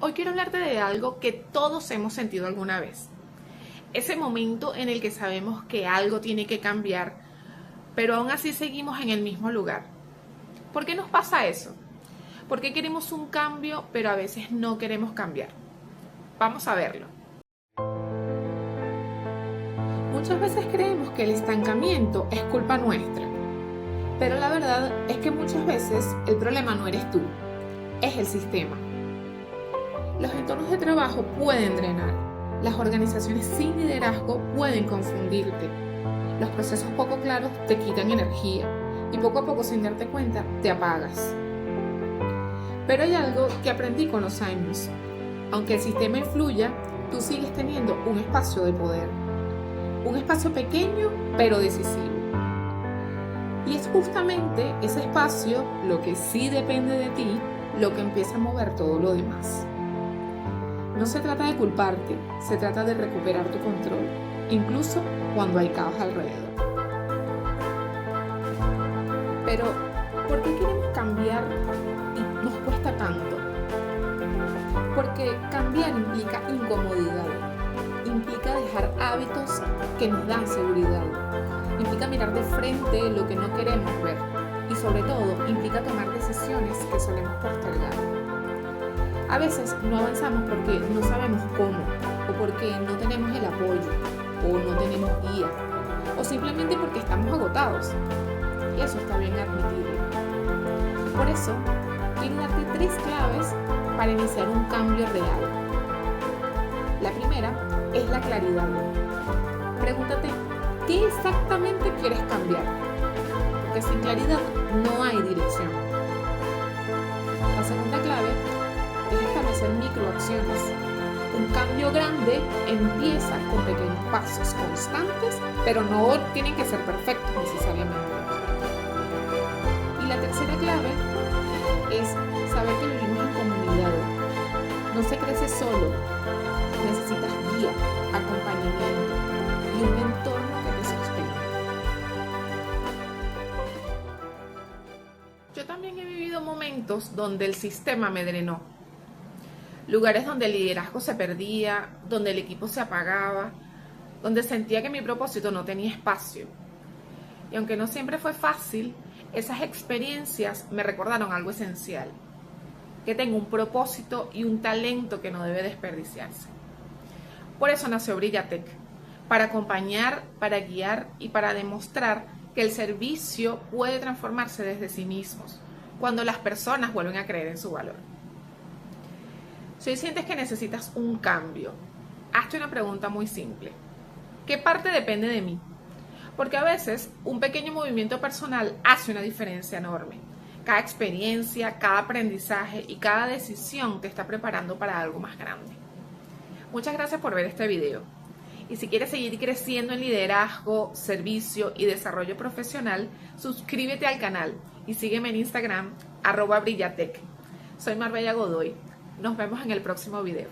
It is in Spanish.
Hoy quiero hablarte de algo que todos hemos sentido alguna vez. Ese momento en el que sabemos que algo tiene que cambiar, pero aún así seguimos en el mismo lugar. ¿Por qué nos pasa eso? ¿Por qué queremos un cambio, pero a veces no queremos cambiar? Vamos a verlo. Muchas veces creemos que el estancamiento es culpa nuestra, pero la verdad es que muchas veces el problema no eres tú, es el sistema. Los entornos de trabajo pueden drenar, las organizaciones sin liderazgo pueden confundirte, los procesos poco claros te quitan energía y poco a poco, sin darte cuenta, te apagas. Pero hay algo que aprendí con los años. Aunque el sistema influya, tú sigues teniendo un espacio de poder. Un espacio pequeño pero decisivo. Y es justamente ese espacio, lo que sí depende de ti, lo que empieza a mover todo lo demás. No se trata de culparte, se trata de recuperar tu control, incluso cuando hay caos alrededor. Pero, ¿por qué queremos cambiar y nos cuesta tanto? Porque cambiar implica incomodidad, implica dejar hábitos que nos dan seguridad, implica mirar de frente lo que no queremos ver y sobre todo implica tomar decisiones que solemos postergar. A veces no avanzamos porque no sabemos cómo, o porque no tenemos el apoyo, o no tenemos guía, o simplemente porque estamos agotados. Y eso está bien admitirlo. Por eso, quiero darte 3 claves para iniciar un cambio real. La primera es la claridad. Pregúntate, ¿qué exactamente quieres cambiar? Porque sin claridad no hay dirección. La segunda clave es establecer microacciones. Un cambio grande empieza con pequeños pasos constantes, pero no tienen que ser perfectos necesariamente. Y la tercera clave es saber que vivimos en comunidad. No se crece solo. Necesitas guía, acompañamiento y un entorno que te sostenga. Yo también he vivido momentos donde el sistema me drenó. Lugares donde el liderazgo se perdía, donde el equipo se apagaba, donde sentía que mi propósito no tenía espacio. Y aunque no siempre fue fácil, esas experiencias me recordaron algo esencial, que tengo un propósito y un talento que no debe desperdiciarse. Por eso nació Brillatec, para acompañar, para guiar y para demostrar que el servicio puede transformarse desde sí mismos, cuando las personas vuelven a creer en su valor. Si hoy sientes que necesitas un cambio, hazte una pregunta muy simple. ¿Qué parte depende de mí? Porque a veces un pequeño movimiento personal hace una diferencia enorme. Cada experiencia, cada aprendizaje y cada decisión te está preparando para algo más grande. Muchas gracias por ver este video. Y si quieres seguir creciendo en liderazgo, servicio y desarrollo profesional, suscríbete al canal y sígueme en Instagram, @Brillatec. Soy Marbella Godoy. Nos vemos en el próximo video.